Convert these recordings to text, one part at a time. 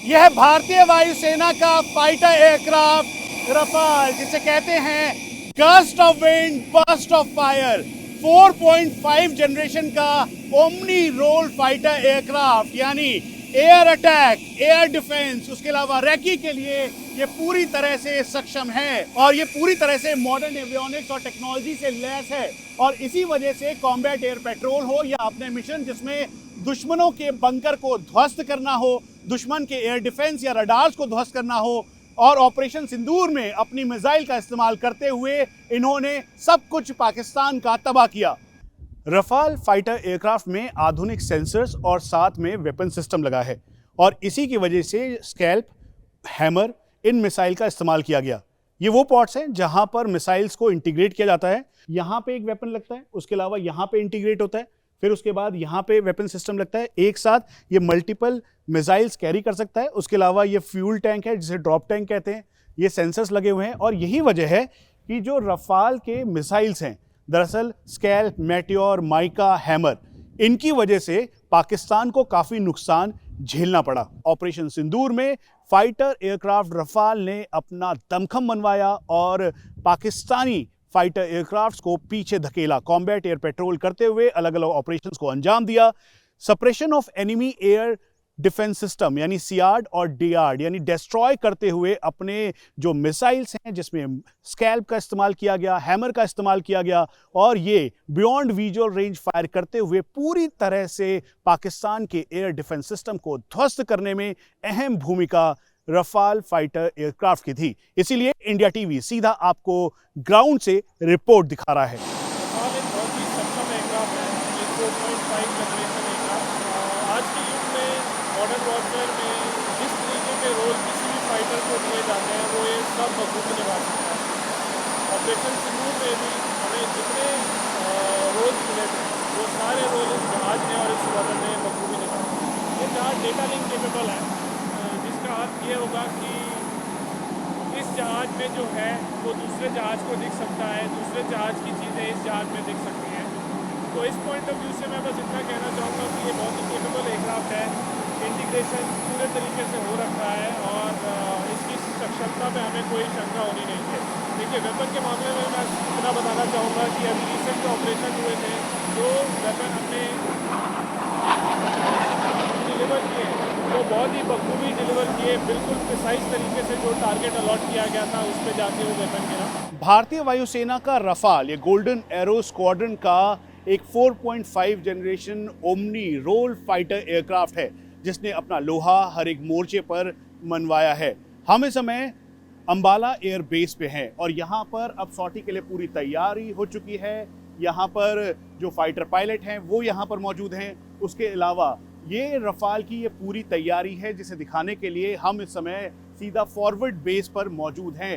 यह भारतीय वायुसेना का फाइटर एयरक्राफ्ट रफाल, जिसे कहते हैं gust of wind, burst of fire, 4.5 generation का ओमनी रोल फाइटर एयरक्राफ्ट, यानी एयर अटैक, एयर डिफेंस, उसके अलावा रेकी के लिए ये पूरी तरह से सक्षम है और ये पूरी तरह से मॉडर्न एवियोनिक्स और टेक्नोलॉजी से लैस है। और इसी वजह से कॉम्बैट एयर पेट्रोल हो या अपने मिशन जिसमें दुश्मनों के बंकर को ध्वस्त करना हो, दुश्मन के एयर डिफेंस या रडार्स को ध्वस्त करना हो, और ऑपरेशन सिंदूर में अपनी मिसाइल का इस्तेमाल करते हुए इन्होंने सब कुछ पाकिस्तान का तबाह किया। रफाल फाइटर एयरक्राफ्ट में आधुनिक सेंसर्स और साथ में वेपन सिस्टम लगा है और इसी की वजह से स्कैल्प, हैमर इन मिसाइल का इस्तेमाल किया गया। ये वो पॉट्स हैं जहां पर मिसाइल्स को इंटीग्रेट किया जाता है। यहां पे एक वेपन लगता है, उसके अलावा यहां पे इंटीग्रेट होता है, फिर उसके बाद यहां पे वेपन सिस्टम लगता है। एक साथ ये मल्टीपल मिसाइल्स कैरी कर सकता है। उसके अलावा ये फ्यूल टैंक है जिसे ड्रॉप टैंक कहते हैं। ये सेंसर्स लगे हुए हैं और यही वजह है कि जो रफाल के मिसाइल्स हैं, दरअसल स्कैल्प, मेटियोर, माइका, हैमर, इनकी वजह से पाकिस्तान को काफी नुकसान झेलना पड़ा। ऑपरेशन सिंदूर में फाइटर एयरक्राफ्ट रफाल ने अपना दमखम मनवाया और पाकिस्तानी फाइटर एयरक्राफ्ट्स को पीछे धकेला, कॉम्बैट एयर पेट्रोल करते हुए अलग अलग ऑपरेशंस को अंजाम दिया। Suppression of enemy air defence system यानी सियार्ड और डियार्ड यानी डिस्ट्रॉय करते हुए अपने जो मिसाइल्स हैं, जिसमें स्कैल्प का इस्तेमाल किया गया, हैमर का इस्तेमाल किया गया, और ये बियॉन्ड विजुअल रेंज फायर करते हुए पूरी तरह से पाकिस्तान के एयर डिफेंस सिस्टम को ध्वस्त करने में अहम भूमिका रफाल फाइटर एयरक्राफ्ट की थी। इसीलिए इंडिया टीवी सीधा आपको ग्राउंड से रिपोर्ट दिखा रहा है। रफाल एक बहुत ही सक्षम एयरक्राफ्ट है, एक 4.5 जनरेशन एयरक्राफ्ट। आज के युग में मॉडर्न वॉरफेयर में जिस तरीके के रोल किसी भी फाइटर को दिए जाते हैं वो ये सब बखूबी निभा सकता है। ऑपरेशन सिंदूर में भी हमें जितने रोल मिले थे वो सारे रोल इस जहाज ने और इस वाटर ने बखूबी निभाए। ये जहाज डेटा लिंक केपेबल है, जिसका अर्थ ये होगा कि इस जहाज में जो है वो दूसरे जहाज को दिख सकता है, दूसरे जहाज की चीज़ें इस जहाज में दिख सकती हैं। तो इस पॉइंट ऑफ व्यू से मैं बस इतना कहना चाहूँगा कि ये बहुत ही केपेबल एयरक्राफ्ट है। इंटीग्रेशन पूरे तरीके से हो रखा है और इसकी सक्षमता पे हमें कोई शंका होनी नहीं है। देखिए, वेपन के मामले में मैं इतना बताना चाहूँगा कि अभी रिसेंट जो ऑपरेशन हुए थे, जो वेपन हमने डिलीवर किए वो बहुत ही बखूबी डिलीवर किए, बिल्कुल प्रिसाइज तरीके से जो टारगेट अलॉट किया गया था उस पर जाके वो वेपन गिरा। भारतीय वायुसेना का रफाल, ये गोल्डन एरो स्क्वाड्रन का एक 4.5 generation omni role fighter aircraft है जिसने अपना लोहा हर एक मोर्चे पर मनवाया है। हम इस समय अंबाला एयर बेस पे हैं और यहाँ पर अब सॉटी के लिए पूरी तैयारी हो चुकी है। यहाँ पर जो फाइटर पायलट हैं वो यहाँ पर मौजूद हैं। उसके अलावा ये रफाल की ये पूरी तैयारी है जिसे दिखाने के लिए हम इस समय सीधा फॉरवर्ड बेस पर मौजूद हैं।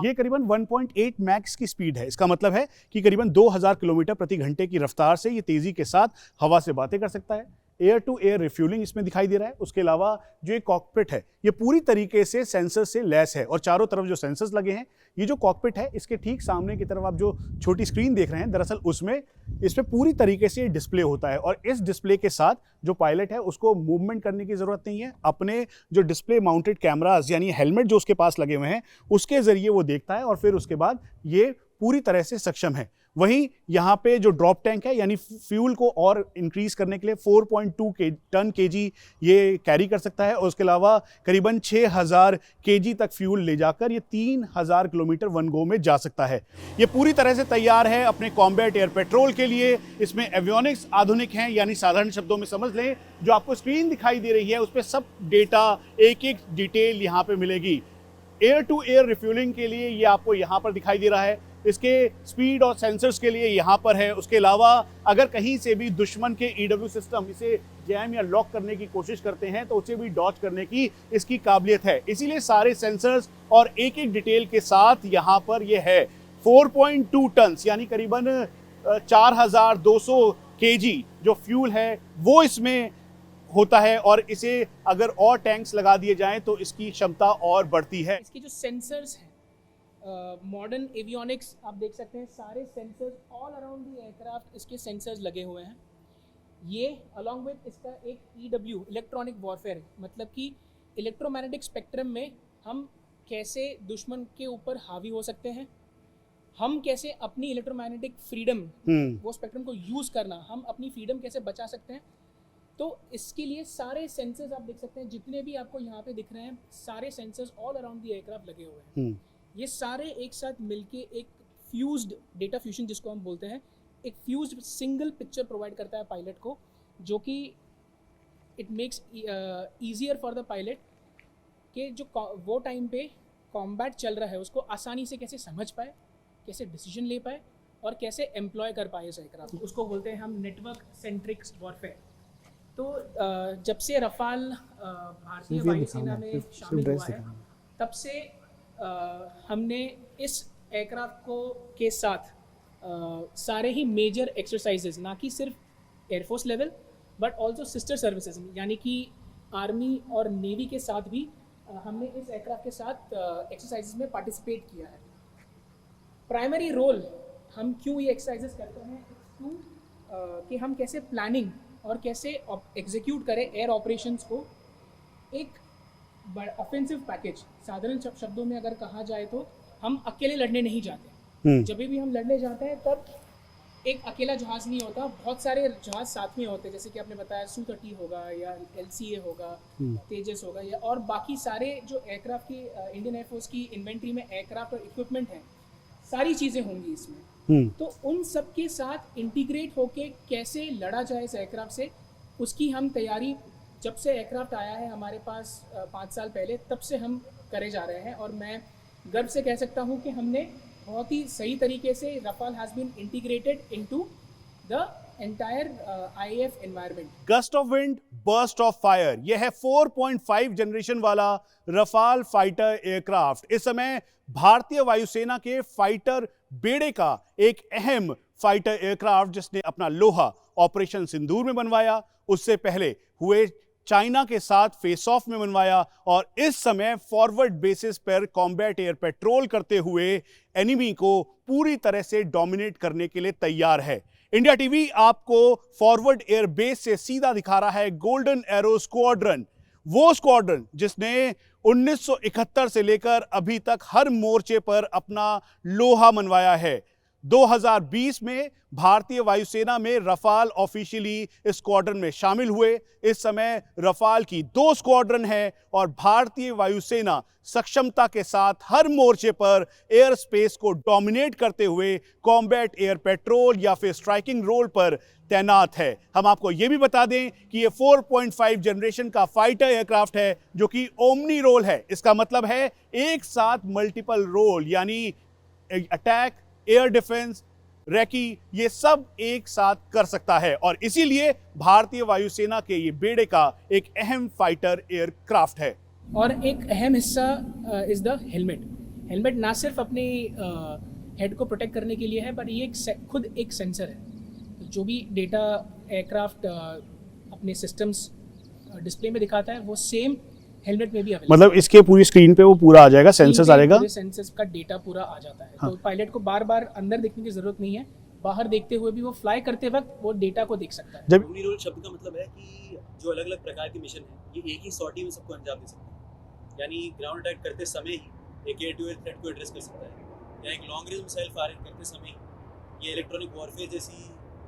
ये करीबन 1.8 मैक्स की स्पीड है। इसका मतलब है कि करीबन 2000 किलोमीटर प्रति घंटे की रफ्तार से ये तेजी के साथ हवा से बातें कर सकता है। एयर टू एयर रिफ्यूलिंग इसमें दिखाई दे रहा है। उसके अलावा जो ये कॉकपिट है ये पूरी तरीके से सेंसर से लैस है और चारों तरफ जो सेंसर्स लगे हैं, ये जो कॉकपिट है इसके ठीक सामने की तरफ आप जो छोटी स्क्रीन देख रहे हैं, दरअसल उसमें इस पे पूरी तरीके से डिस्प्ले होता है और इस डिस्प्ले के साथ जो पायलट है उसको मूवमेंट करने की जरूरत नहीं है। अपने जो डिस्प्ले माउंटेड कैमरास यानी हेलमेट जो उसके पास लगे हुए हैं उसके जरिए वो देखता है और फिर उसके बाद ये पूरी तरह से सक्षम है। वहीं यहाँ पे जो ड्रॉप टैंक है यानी फ्यूल को और इंक्रीज करने के लिए 4.2 टन केजी ये कैरी कर सकता है और उसके अलावा करीबन 6000 केजी तक फ्यूल ले जाकर ये 3000 किलोमीटर वन गो में जा सकता है। ये पूरी तरह से तैयार है अपने कॉम्बैट एयर पेट्रोल के लिए। इसमें एवियोनिक्स आधुनिक हैं, यानी साधारण शब्दों में समझ लें, जो आपको स्क्रीन दिखाई दे रही है उस पर सब डेटा, एक एक डिटेल यहाँ पे मिलेगी। एयर टू एयर रिफ्यूलिंग के लिए ये आपको यहाँ पर दिखाई दे रहा है, इसके स्पीड और सेंसर्स के लिए यहाँ पर है। उसके अलावा अगर कहीं से भी दुश्मन के ईडब्ल्यू सिस्टम इसे जैम या लॉक करने की कोशिश करते हैं तो उसे भी डॉज करने की इसकी काबिलियत है। इसीलिए सारे सेंसर्स और एक एक डिटेल के साथ यहाँ पर ये है। 4.2 टन यानी करीबन 4200 केजी जो फ्यूल है वो इसमें होता है और इसे अगर और टैंक्स लगा दिए जाएं तो इसकी क्षमता और बढ़ती है। इसके जो सेंसर्स हैं, मॉडर्न एवियोनिक्स आप देख सकते हैं, सारे sensors all around the aircraft इसके सेंसर्स लगे हुए हैं। ये अलॉन्ग विद इसका एक EW इलेक्ट्रॉनिक वॉरफेयर, मतलब कि इलेक्ट्रोमैग्नेटिक स्पेक्ट्रम में हम कैसे दुश्मन के ऊपर हावी हो सकते हैं, हम कैसे अपनी इलेक्ट्रोमैग्नेटिक फ्रीडम, वो स्पेक्ट्रम को यूज़ करना, हम अपनी फ्रीडम कैसे बचा सकते हैं। तो इसके लिए सारे सेंसर्स आप देख सकते हैं, जितने भी आपको यहाँ पे दिख रहे हैं, सारे sensors all around the aircraft लगे हुए हैं। ये सारे एक साथ मिलके एक फ्यूज्ड डेटा फ्यूजन जिसको हम बोलते हैं, एक फ्यूज्ड सिंगल पिक्चर प्रोवाइड करता है पायलट को, जो कि it makes easier for the pilot कि जो वो टाइम पे कॉम्बैट चल रहा है उसको आसानी से कैसे समझ पाए, कैसे डिसीजन ले पाए और कैसे एम्प्लॉय कर पाए इस एयरक्राफ्ट। उसको बोलते हैं हम नेटवर्क सेंट्रिक वॉरफेयर। तो जब से रफाल भारतीय वायुसेना में शामिल हुआ है, तब से हमने इस एयरक्राफ्ट को के साथ सारे ही मेजर एक्सरसाइजेज, ना कि सिर्फ air force level but also sister services, यानी कि आर्मी और नेवी के साथ भी हमने इस एयरक्राफ्ट के साथ एक्सरसाइजेज में पार्टिसिपेट किया है। प्राइमरी रोल हम क्यों ये एक्सरसाइजेज करते हैं, कि हम कैसे प्लानिंग और कैसे एग्जीक्यूट करें एयर ऑपरेशंस को। एक ऑफेंसिव पैकेज, साधारण शब्दों में अगर कहा जाए तो हम अकेले लड़ने नहीं जाते। जब भी हम लड़ने जाते हैं तब एक अकेला जहाज़ नहीं होता, बहुत सारे जहाज़ साथ में होते हैं, जैसे कि आपने बताया Su-30 होगा या LCA होगा, तेजस होगा, या और बाकी सारे जो एयरक्राफ्ट की इंडियन एयरफोर्स की इन्वेंट्री में एयरक्राफ्ट और इक्विपमेंट हैं, सारी चीज़ें होंगी इसमें। तो उन सब के साथ इंटीग्रेट होके कैसे लड़ा जाए इस एयरक्राफ्ट से, उसकी हम तैयारी जब से एयरक्राफ्ट आया है हमारे पास 5 साल पहले, तब से हम करे जा रहे हैं। और मैं गर्व से कह सकता हूँ कि हमने बहुत ही सही तरीके से Rafale has been integrated into the entire IAF environment. Gust of wind, burst of fire, यह है 4.5 जनरेशन वाला रफाल फाइटर एयरक्राफ्ट। इस समय भारतीय वायुसेना के फाइटर बेड़े का एक अहम फाइटर एयरक्राफ्ट, जिसने अपना लोहा ऑपरेशन सिंदूर में बनवाया, उससे पहले हुए चाइना के साथ फेस ऑफ में बनवाया, और इस समय फॉरवर्ड बेसिस पर कॉम्बैट एयर पेट्रोल करते हुए एनिमी को पूरी तरह से डोमिनेट करने के लिए तैयार है। इंडिया टीवी आपको फॉरवर्ड एयर बेस से सीधा दिखा रहा है गोल्डन एरो स्क्वाड्रन, वो स्क्वाड्रन जिसने 1971 से लेकर अभी तक हर मोर्चे पर अपना लोहा मनवाया है। 2020 में भारतीय वायुसेना में रफाल ऑफिशियली इस स्क्वाड्रन में शामिल हुए। इस समय रफाल की 2 स्क्वाड्रन है और भारतीय वायुसेना सक्षमता के साथ हर मोर्चे पर एयर स्पेस को डोमिनेट करते हुए कॉम्बैट एयर पेट्रोल या फिर स्ट्राइकिंग रोल पर तैनात है। हम आपको यह भी बता दें कि यह 4.5 जनरेशन का फाइटर एयरक्राफ्ट है, जो कि ओमनी रोल है। इसका मतलब है एक साथ मल्टीपल रोल, यानी अटैक, एयर डिफेंस, रेकी, ये सब एक साथ कर सकता है, और इसीलिए भारतीय वायुसेना के ये बेड़े का एक अहम फाइटर एयरक्राफ्ट है। और एक अहम हिस्सा इज द हेलमेट। हेलमेट ना सिर्फ अपने हेड को प्रोटेक्ट करने के लिए है, बट ये खुद एक सेंसर है। जो भी डेटा एयरक्राफ्ट अपने सिस्टम्स डिस्प्ले में दिखाता है, वो सेम हेलमेट में भी अवेलेबल। मतलब इसके पूरी स्क्रीन पे वो पूरा आ जाएगा, सेंसर्स आ जाएगा, सेंसर्स का डेटा पूरा आ जाता है। हाँ। तो पायलट को बार बार अंदर देखने की जरूरत नहीं है, बाहर देखते हुए भी वो फ्लाई करते वक्त वो डेटा को देख सकता है। जब ओमनी रोल शब्द का मतलब है कि जो अलग अलग प्रकार के मिशन है, ये एक ही सॉर्टी में सबको अंजाम दे सकते हैं। यानी ग्राउंड अटैक करते समय ही एक एयर टू एयर थ्रेट को एड्रेस कर सकता है, या एक लॉन्ग रेंज मिसाइल फायरिंग करते समय ही ये इलेक्ट्रॉनिक वॉरफेयर जैसी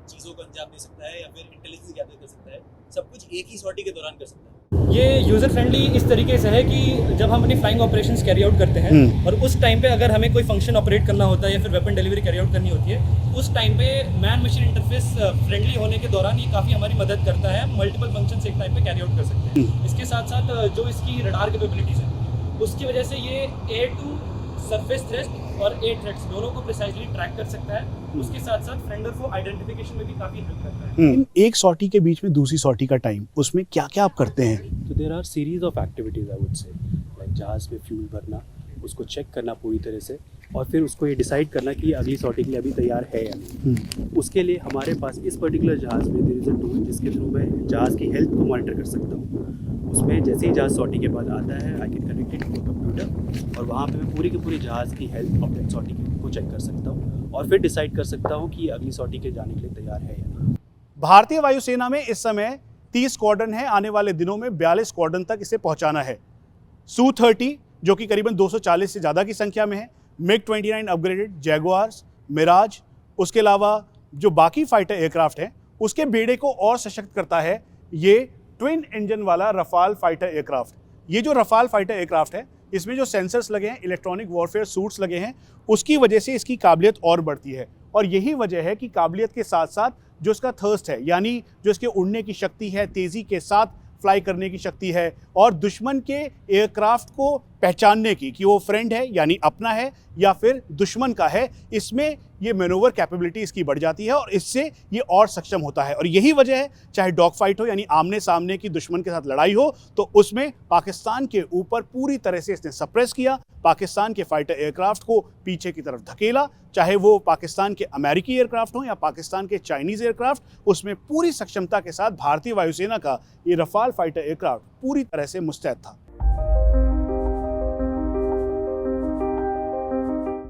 चीज़ों को अंजाम दे सकता है, या फिर इंटेलिजेंस गैदर कर सकता है। सब कुछ एक ही सॉर्टी के दौरान कर सकता है। ये यूज़र फ्रेंडली इस तरीके से है कि जब हम अपनी फ्लाइंग ऑपरेशंस कैरी आउट करते हैं और उस टाइम पे अगर हमें कोई फंक्शन ऑपरेट करना होता है या फिर वेपन डिलीवरी कैरी आउट करनी होती है, उस टाइम पे मैन मशीन इंटरफेस फ्रेंडली होने के दौरान ये काफ़ी हमारी मदद करता है। मल्टीपल फंक्शंस एक टाइम पे कैरी आउट कर सकते हैं। इसके साथ साथ जो इसकी रडार कैपेबिलिटीज़ है, उसकी वजह से ये एयर टू सरफेस थ्रेस्ट और एयर थ्रेट्स दोनों को प्रिसाइजली ट्रैक कर सकता है। उसके साथ साथ फ्रेंडर को आइडेंटिफिकेशन में भी काफ़ी हेल्प करता है। एक सॉर्टी के बीच में दूसरी सॉर्टी का टाइम, उसमें क्या क्या आप करते हैं? तो there are series of activities I would say, like जहाज़ में फ्यूल भरना, उसको चेक करना पूरी तरह से, और फिर उसको ये डिसाइड करना कि ये अगली सॉर्टी के लिए अभी तैयार है या नहीं। उसके लिए हमारे पास इस पर्टिकुलर जहाज़ में देयर इज़ अ टूल जिसके थ्रू मैं जहाज़ की हेल्थ को मॉनिटर कर सकता हूँ। उसमें जैसे ही जहाज़ सॉर्टी के बाद आता है, I can connect it to computer, और वहाँ पे मैं पूरी की पूरी जहाज़ की हेल्थ ऑफ दैट सॉर्टी को चेक कर सकता हूँ, और फिर डिसाइड कर सकता हूँ कि अगली सॉर्टी के जाने के लिए तैयार है या नहीं। भारतीय वायुसेना में इस समय 30 स्क्वाड्रन है, आने वाले दिनों में 42 स्क्वाड्रन तक इसे पहुंचाना है। Su-30 जो कि करीबन 240 से ज़्यादा की संख्या में है, MiG-29 अपग्रेडेड, जैगुआर्स, मिराज, उसके अलावा जो बाकी फाइटर एयरक्राफ्ट हैं उसके बेड़े को और सशक्त करता है ये ट्विन इंजन वाला रफाल फाइटर एयरक्राफ्ट। ये जो रफाल फाइटर एयरक्राफ्ट है इसमें जो सेंसर्स लगे हैं, इलेक्ट्रॉनिक वॉरफेयर सूट्स लगे हैं, उसकी वजह से इसकी काबिलियत और बढ़ती है। और यही वजह है कि काबिलियत के साथ साथ जो इसका थर्स्ट है, यानी जो इसके उड़ने की शक्ति है, तेज़ी के साथ फ्लाई करने की शक्ति है, और दुश्मन के एयरक्राफ्ट को पहचानने की कि वो फ्रेंड है यानी अपना है या फिर दुश्मन का है, इसमें ये मैनोवर कैपेबिलिटी इसकी बढ़ जाती है और इससे ये और सक्षम होता है। और यही वजह है, चाहे डॉग फाइट हो यानी आमने सामने की दुश्मन के साथ लड़ाई हो, तो उसमें पाकिस्तान के ऊपर पूरी तरह से इसने सप्रेस किया, पाकिस्तान के फाइटर एयरक्राफ्ट को पीछे की तरफ धकेला, चाहे वो पाकिस्तान के अमेरिकी एयरक्राफ्ट हो या पाकिस्तान के चाइनीज़ एयरक्राफ्ट, उसमें पूरी सक्षमता के साथ भारतीय वायुसेना का ये रफाल फाइटर एयरक्राफ्ट पूरी तरह से मुस्तैद था।